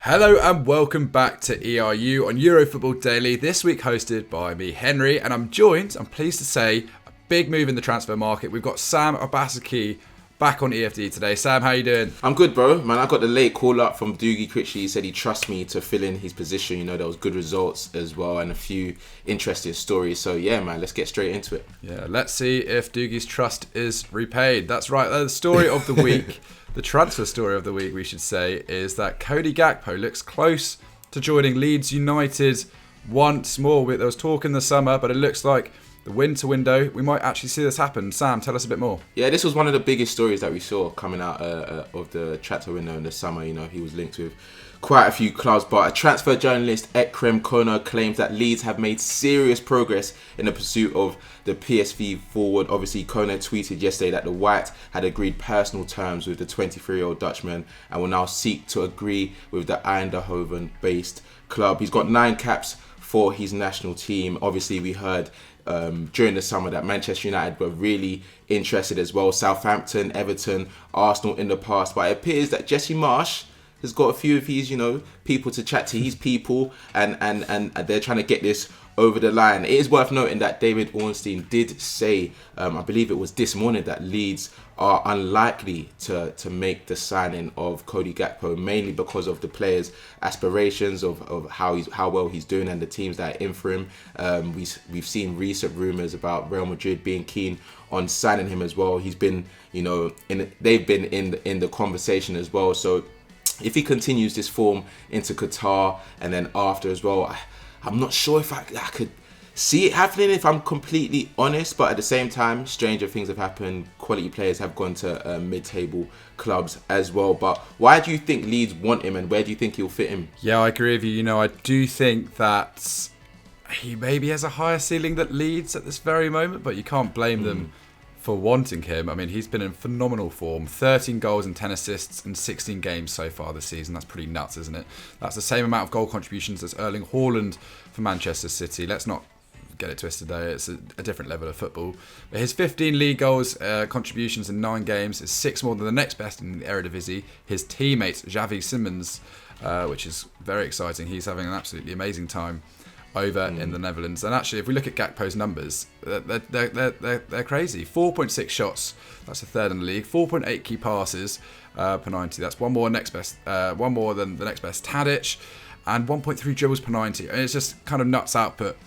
Hello and welcome back to ERU on Eurofootball Daily, this week hosted by me, Henry, and I'm pleased to say, a big move in the transfer market. We've got Sam Obaseki back on EFD today. Sam, how you doing? I'm good, bro. Man, I got the late call up from Doogie Critchley. He said he trusts me to fill in his position. You know, there was good results as well and a few interesting stories. So yeah, man, let's get straight into it. Yeah, let's see if Doogie's trust is repaid. That's right. The story of the week, the transfer story of the week, we should say, is that Cody Gakpo looks close to joining Leeds United once more. There was talk in the summer, but it looks like the winter window, we might actually see this happen. Sam, tell us a bit more. Yeah, this was one of the biggest stories that we saw coming out of the transfer window in the summer. You know, he was linked with quite a few clubs, but a transfer journalist, Ekrem Konur, claims that Leeds have made serious progress in the pursuit of the PSV forward. Obviously, Konur tweeted yesterday that the White had agreed personal terms with the 23-year-old Dutchman and will now seek to agree with the Eindhoven-based club. He's got 9 caps for his national team. Obviously, we heard during the summer that Manchester United were really interested as well. Southampton, Everton, Arsenal in the past. But it appears that Jesse Marsch has got a few of his, people to chat to his people, and they're trying to get this over the line. It is worth noting that David Ornstein did say, I believe it was this morning, that Leeds are unlikely to make the signing of Cody Gakpo, mainly because of the player's aspirations of how well he's doing and the teams that are in for him. We've seen recent rumours about Real Madrid being keen on signing him as well. He's been, they've been in the conversation as well. So if he continues this form into Qatar and then after as well, I'm not sure if I could see it happening, if I'm completely honest. But at the same time, stranger things have happened. Quality players have gone to mid-table clubs as well. But why do you think Leeds want him, and where do you think he'll fit in? Yeah, I agree with you. I do think that he maybe has a higher ceiling than Leeds at this very moment, but you can't blame them for wanting him. I mean, he's been in phenomenal form. 13 goals and 10 assists in 16 games so far this season. That's pretty nuts, isn't it? That's the same amount of goal contributions as Erling Haaland for Manchester City. Let's not get it twisted today. It's a different level of football. But his 15 league goals contributions in 9 games is 6 more than the next best in the Eredivisie. His teammate, Xavi Simons, which is very exciting. He's having an absolutely amazing time over in the Netherlands. And actually, if we look at Gakpo's numbers, they're crazy. 4.6 shots, that's a third in the league. 4.8 key passes per 90. That's one more than the next best Tadic, and 1.3 dribbles per 90. And it's just kind of nuts output.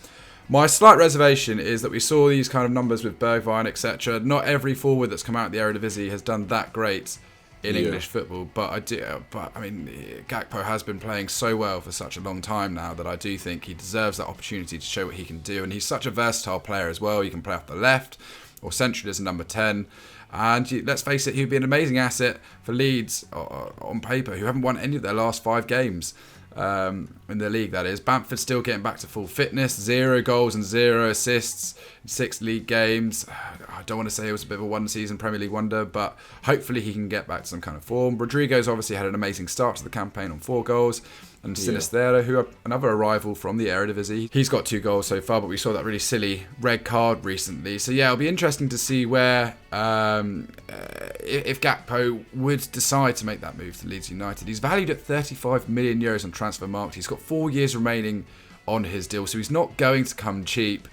My slight reservation is that we saw these kind of numbers with Bergwijn, etc. Not every forward that's come out of the Eredivisie has done that great in English football, but I mean, Gakpo has been playing so well for such a long time now that I do think he deserves that opportunity to show what he can do. And he's such a versatile player as well. He can play off the left or centrally as a number 10. And let's face it, he'd be an amazing asset for Leeds on paper, who haven't won any of their last 5 games in the league, that is. Bamford's still getting back to full fitness. 0 goals and 0 assists in 6 league games. I don't want to say it was a bit of a one-season Premier League wonder, but hopefully he can get back to some kind of form. Rodrigo's obviously had an amazing start to the campaign on 4 goals. And Sinistero, who are another arrival from the Eredivisie. He's got 2 goals so far, but we saw that really silly red card recently. So yeah, it'll be interesting to see where, if Gakpo would decide to make that move to Leeds United. He's valued at 35 million euros on Transfermarkt. He's got 4 years remaining on his deal, so he's not going to come cheap,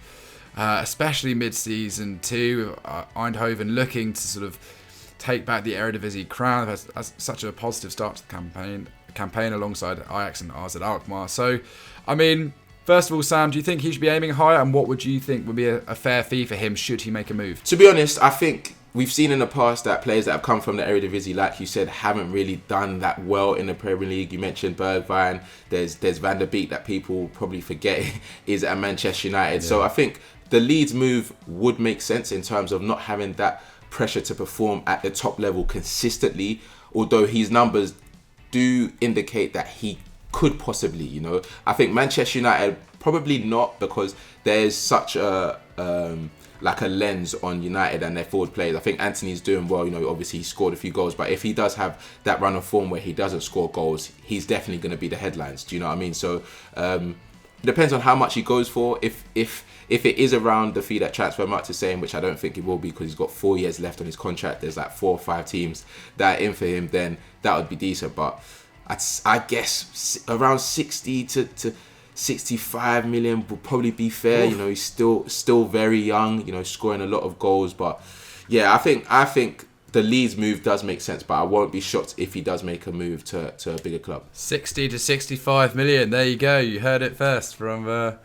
especially mid-season too. Eindhoven looking to sort of take back the Eredivisie crown. Has such a positive start to the campaign alongside Ajax and AZ Alkmaar. So, I mean, first of all, Sam, do you think he should be aiming higher? And what would you think would be a fair fee for him should he make a move? To be honest, I think we've seen in the past that players that have come from the Eredivisie, like you said, haven't really done that well in the Premier League. You mentioned Bergwijn. There's Van der Beek that people probably forget is at Manchester United. Yeah. So I think the Leeds move would make sense in terms of not having that pressure to perform at the top level consistently, although his numbers do indicate that he could possibly, I think Manchester United probably not, because there's such a lens on United and their forward players. I think Anthony's doing well, obviously he scored a few goals, but if he does have that run of form where he doesn't score goals, he's definitely going to be the headlines. Do you know what I mean? So it depends on how much he goes for. If it is around the fee that Transfermarkt is saying, which I don't think it will be because he's got 4 years left on his contract, there's like 4 or 5 teams that are in for him, then that would be decent. But I guess around 60 to 65 million would probably be fair. Oof. You know, he's still very young, you know, scoring a lot of goals. But yeah, I think the Leeds move does make sense, but I won't be shocked if he does make a move to a bigger club. 60 to 65 million. There you go. You heard it first from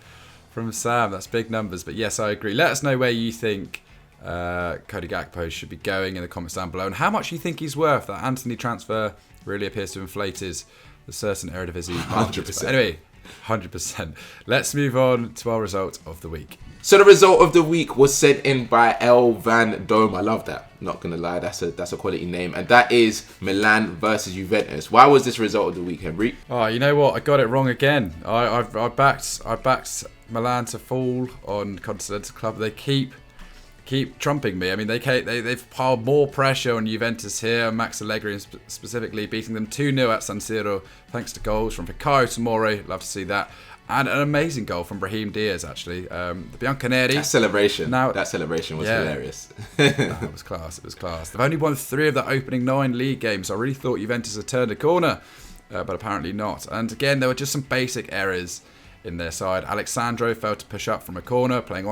Sam. That's big numbers. But yes, I agree. Let us know where you think Cody Gakpo should be going in the comments down below, and how much you think he's worth. That Anthony transfer really appears to inflate the certain Eredivisie. 100%. But anyway, 100%. Let's move on to our result of the week. So the result of the week was sent in by El Van Dome. I love that. Not gonna lie, that's a quality name, and that is Milan versus Juventus. Why was this result of the week, Henry? Oh, you know what? I got it wrong again. I backed Milan to fall on Continental Club. They keep trumping me. I mean, they've piled more pressure on Juventus here. Max Allegri specifically beating them 2-0 at San Siro thanks to goals from Fikayo Tomori. Love to see that. And an amazing goal from Brahim Diaz, actually. The Bianconeri. That celebration was hilarious. It was class. They've only won 3 of the opening 9 league games. I really thought Juventus had turned a corner, but apparently not. And again, there were just some basic errors in their side. Alexandro failed to push up from a corner, playing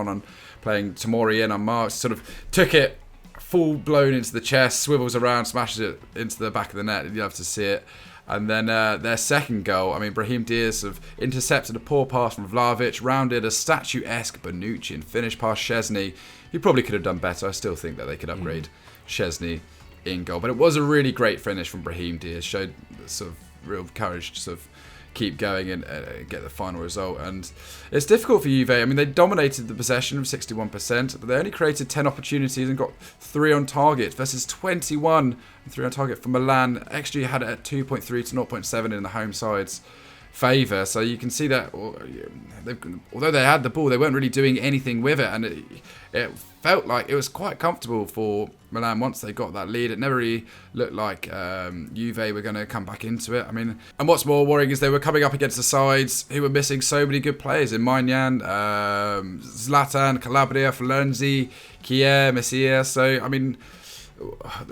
Tomori in on March. Sort of took it full blown into the chest, swivels around, smashes it into the back of the net. You love to see it. And then their second goal, I mean, Brahim Diaz have intercepted a poor pass from Vlahovic, rounded a statuesque Bonucci and finished past Szczesny. He probably could have done better. I still think that they could upgrade Szczesny in goal. But it was a really great finish from Brahim Diaz. Showed sort of real courage to sort of keep going and get the final result. And it's difficult for Juve. I mean, they dominated the possession of 61%, but they only created 10 opportunities and got 3 on target versus 21 and 3 on target for Milan. XG had it at 2.3 to 0.7 in the home side's favour. So you can see that although they had the ball, they weren't really doing anything with it, and it felt like it was quite comfortable for Milan once they got that lead. It never really looked like Juve were going to come back into it. I mean, and what's more worrying is they were coming up against the sides who were missing so many good players in Maignan, Zlatan, Calabria, Florenzi, Kier, Messia. So, I mean,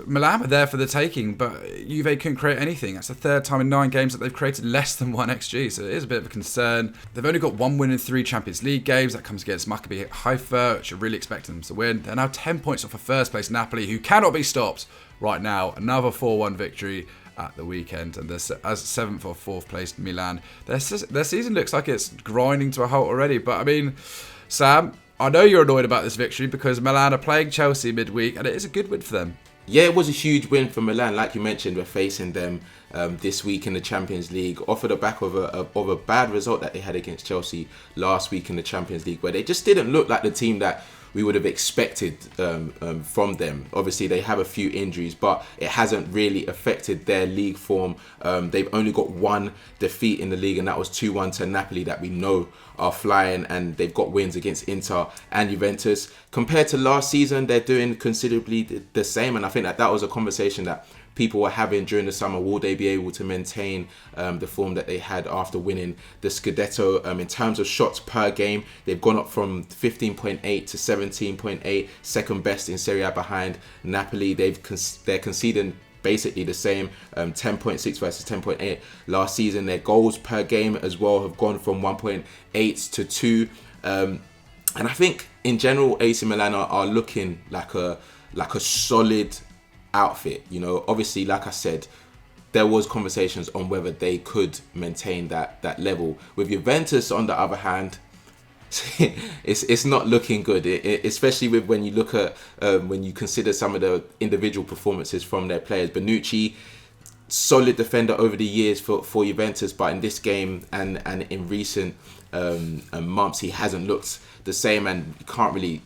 Milan were there for the taking, but Juve couldn't create anything. That's the 3rd time in 9 games that they've created less than 1 XG, so it is a bit of a concern. They've only got 1 win in 3 Champions League games. That comes against Maccabi Haifa, which are really expecting them to win. They're now 10 points off of first place Napoli, who cannot be stopped right now. Another 4-1 victory at the weekend, and as 7th or 4th place Milan. Their season looks like it's grinding to a halt already, but I mean, Sam, I know you're annoyed about this victory because Milan are playing Chelsea midweek, and it is a good win for them. Yeah, it was a huge win for Milan. Like you mentioned, we're facing them this week in the Champions League, off of the back of a bad result that they had against Chelsea last week in the Champions League, where they just didn't look like the team that we would have expected from them. Obviously, they have a few injuries, but it hasn't really affected their league form. They've only got 1 defeat in the league, and that was 2-1 to Napoli, that we know are flying, and they've got wins against Inter and Juventus. Compared to last season, they're doing considerably the same, and I think that was a conversation that people were having during the summer. Will they be able to maintain the form that they had after winning the Scudetto? In terms of shots per game, they've gone up from 15.8 to 17.8, second best in Serie A behind Napoli. They're conceding basically the same, 10.6 versus 10.8 last season. Their goals per game as well have gone from 1.8 to 2. And I think in general, AC Milan are looking like a solid outfit. You know, obviously, like I said, there was conversations on whether they could maintain that level. With Juventus, on the other hand, it's not looking good, especially with when you look at when you consider some of the individual performances from their players. Bonucci, solid defender over the years for Juventus, but in this game and in recent months, he hasn't looked the same, and you can't really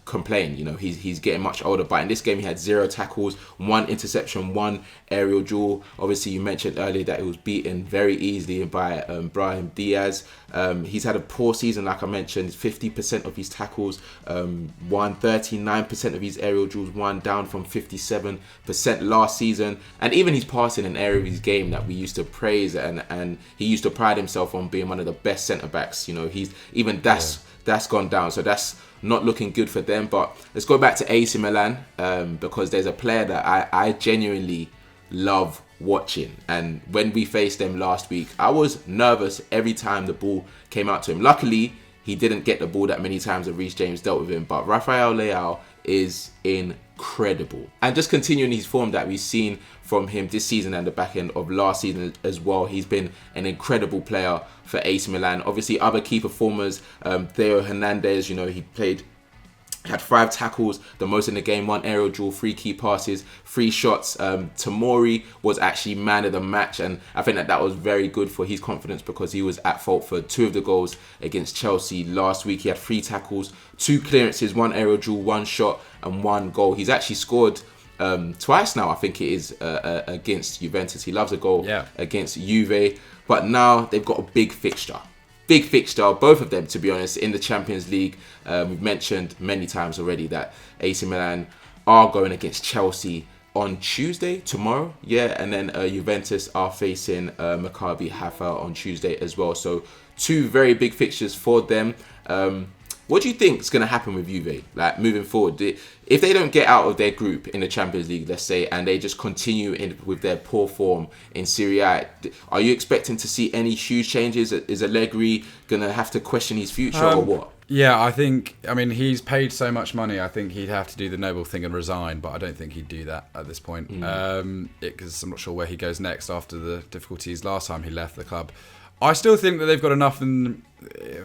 complain. You know, he's getting much older, but in this game he had 0 tackles, 1 interception, 1 aerial duel. Obviously, you mentioned earlier that he was beaten very easily by Brahim Diaz. He's had a poor season, like I mentioned. 50% of his tackles won, 39% of his aerial duels won, down from 57% last season. And even his passing, an area of his game that we used to praise, and he used to pride himself on being one of the best centre backs. You know, that's gone down, so that's not looking good for them. But let's go back to AC Milan, because there's a player that I genuinely love watching. And when we faced them last week, I was nervous every time the ball came out to him. Luckily, he didn't get the ball that many times that Reece James dealt with him. But Rafael Leao is incredible. And just continuing his form that we've seen from him this season and the back end of last season as well. He's been an incredible player for AC Milan. Obviously, other key performers, Theo Hernandez, he had 5 tackles, the most in the game, 1 aerial duel, 3 key passes, 3 shots. Tomori was actually man of the match, and I think that was very good for his confidence because he was at fault for 2 of the goals against Chelsea last week. He had 3 tackles, 2 clearances, 1 aerial duel, 1 shot and 1 goal. He's actually scored twice now, I think it is, against Juventus. He loves a goal against Juve, but now they've got a big fixture. Both of them, to be honest, in the Champions League. We've mentioned many times already that AC Milan are going against Chelsea on Tuesday, tomorrow. And then Juventus are facing Maccabi Haifa on Tuesday as well. So 2 very big fixtures for them. What do you think is going to happen with Juve, like moving forward? If they don't get out of their group in the Champions League, let's say, and they just continue with their poor form in Serie A, are you expecting to see any huge changes? Is Allegri going to have to question his future or what? Yeah, I mean, he's paid so much money. I think he'd have to do the noble thing and resign, but I don't think he'd do that at this point. Because I'm not sure where he goes next after the difficulties last time he left the club. I still think that they've got enough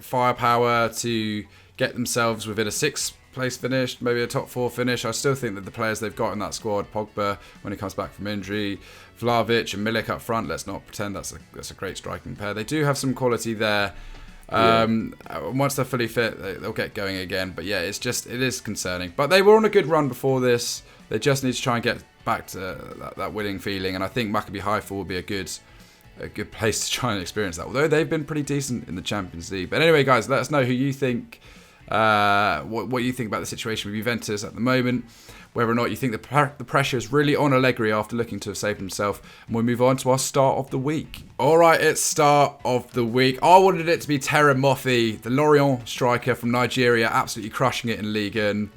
firepower to get themselves within a 6th place finish, maybe a top 4 finish. I still think that the players they've got in that squad, Pogba when he comes back from injury, Vlahovic and Milik up front, let's not pretend that's a great striking pair. They do have some quality there. Once they're fully fit, they'll get going again. But yeah, it is concerning. But they were on a good run before this. They just need to try and get back to that winning feeling. And I think Maccabi Haifa will be a good place to try and experience that. Although they've been pretty decent in the Champions League. But anyway, guys, let us know who you think, what you think about the situation with Juventus at the moment. Whether or not you think the pressure is really on Allegri after looking to have saved himself. And we'll move on to our start of the week. All right, it's start of the week. I wanted it to be Terem Moffi, the Lorient striker from Nigeria, absolutely crushing it in Ligue 1.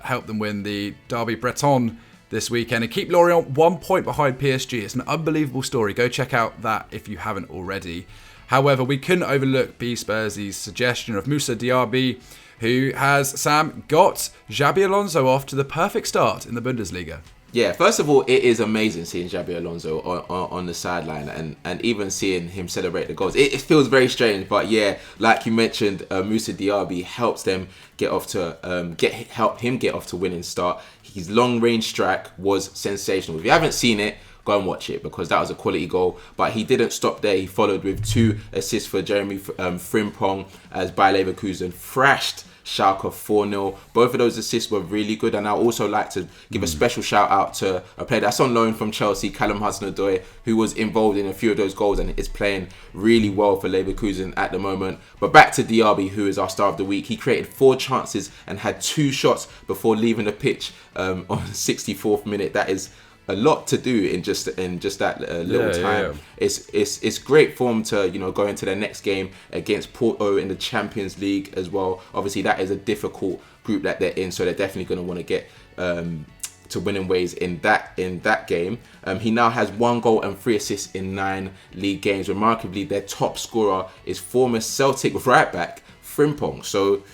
Helped them win the Derby Breton this weekend and keep Lorient 1 point behind PSG. It's an unbelievable story. Go check out that if you haven't already. However, we couldn't overlook B Spurs' suggestion of Moussa Diaby, who has, Sam, got Xabi Alonso off to the perfect start in the Bundesliga. Yeah, first of all, it is amazing seeing Xabi Alonso on the sideline and even seeing him celebrate the goals. It feels very strange, but yeah, like you mentioned, Moussa Diaby helps them help him get off to winning start. His long-range strike was sensational. If you haven't seen it, go and watch it because that was a quality goal. But he didn't stop there. He followed with 2 assists for Jeremy Frimpong as Bayer Leverkusen thrashed Schalke 4-0. Both of those assists were really good, and I also like to give a special shout out to a player that's on loan from Chelsea, Callum Hudson-Odoi, who was involved in a few of those goals and is playing really well for Leverkusen at the moment. But back to Diaby, who is our star of the week. He created 4 chances and had 2 shots before leaving the pitch on the 64th minute. That is a lot to do in just that little time. Yeah. It's great form to go into their next game against Porto in the Champions League as well. Obviously, that is a difficult group that they're in, so they're definitely going to want to get to winning ways in that game. He now has 1 goal and 3 assists in 9 league games. Remarkably, their top scorer is former Celtic right back Frimpong. So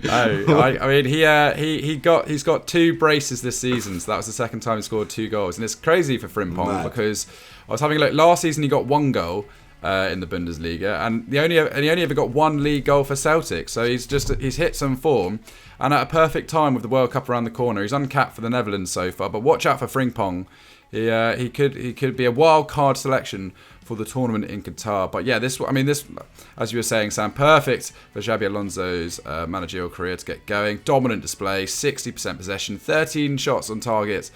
I mean, he's got 2 braces this season, so that was the second time he scored 2 goals, and it's crazy for Frimpong because I was having a look. Last season he got 1 goal in the Bundesliga, and he only ever got 1 league goal for Celtic. So he's hit some form, and at a perfect time with the World Cup around the corner. He's uncapped for the Netherlands so far, but watch out for Frimpong. He could be a wild card selection for the tournament in Qatar. But yeah, this, as you were saying, Sam, perfect for Xabi Alonso's managerial career to get going. Dominant display, 60% possession, 13 shots on target.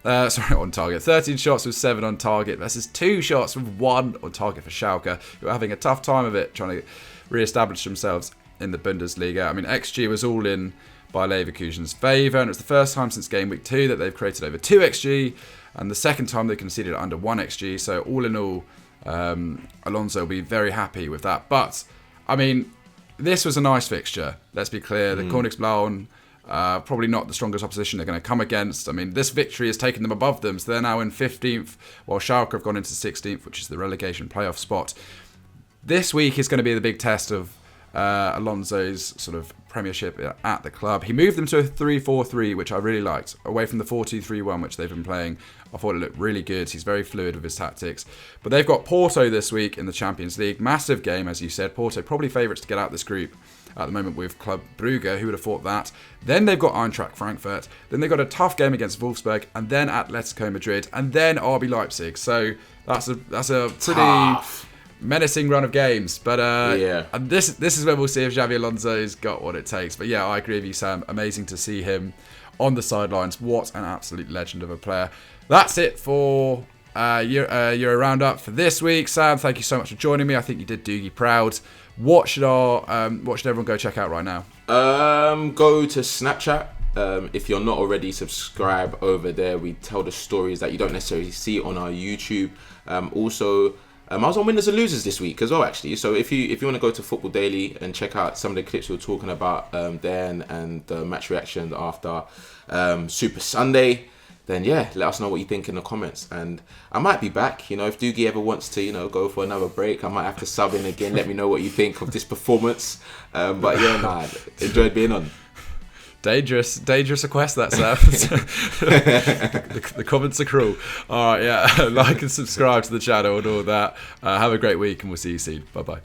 13 shots with 7 on target versus 2 shots with 1 on target for Schalke, who are having a tough time of it, trying to re-establish themselves in the Bundesliga. I mean, XG was all in by Leverkusen's favour, and it was the first time since game week 2 that they've created over 2 XG, and the second time they conceded under 1 XG. So all in all, Alonso will be very happy with that. But I mean, this was a nice fixture. Let's be clear. The Königsblauen Probably not the strongest opposition they're going to come against. I mean, this victory has taken them above them, so they're now in 15th, while Schalke have gone into 16th, which is the relegation playoff spot. This week is going to be the big test of Alonso's sort of premiership at the club. He moved them to a 3-4-3, which I really liked, away from the 4-2-3-1, which they've been playing. I thought it looked really good. He's very fluid with his tactics. But they've got Porto this week in the Champions League. Massive game, as you said. Porto probably favourites to get out this group at the moment with Club Brugge. Who would have thought that? Then they've got Eintracht Frankfurt. Then they've got a tough game against Wolfsburg, and then Atletico Madrid, and then RB Leipzig. So that's a pretty Tough. menacing run of games. But Yeah. and this is where we'll see if Xabi Alonso's got what it takes. But yeah, I agree with you, Sam. Amazing to see him on the sidelines. What an absolute legend of a player. That's it for Euro Roundup for this week. Sam, thank you so much for joining me. I think you did Doogie proud. What should everyone go check out right now? Go to Snapchat. If you're not already, subscribe over there. We tell the stories that you don't necessarily see on our YouTube. Also, I was on winners and losers this week as well, actually. So if you want to go to Football Daily and check out some of the clips we were talking about then, and the match reaction after Super Sunday, then yeah, let us know what you think in the comments. And I might be back, if Doogie ever wants to, go for another break, I might have to sub in again. Let me know what you think of this performance. But yeah, enjoyed being on. Dangerous request, that, Sam. the comments are cruel. All right, yeah, like and subscribe to the channel and all that. Have a great week, and we'll see you soon. Bye-bye.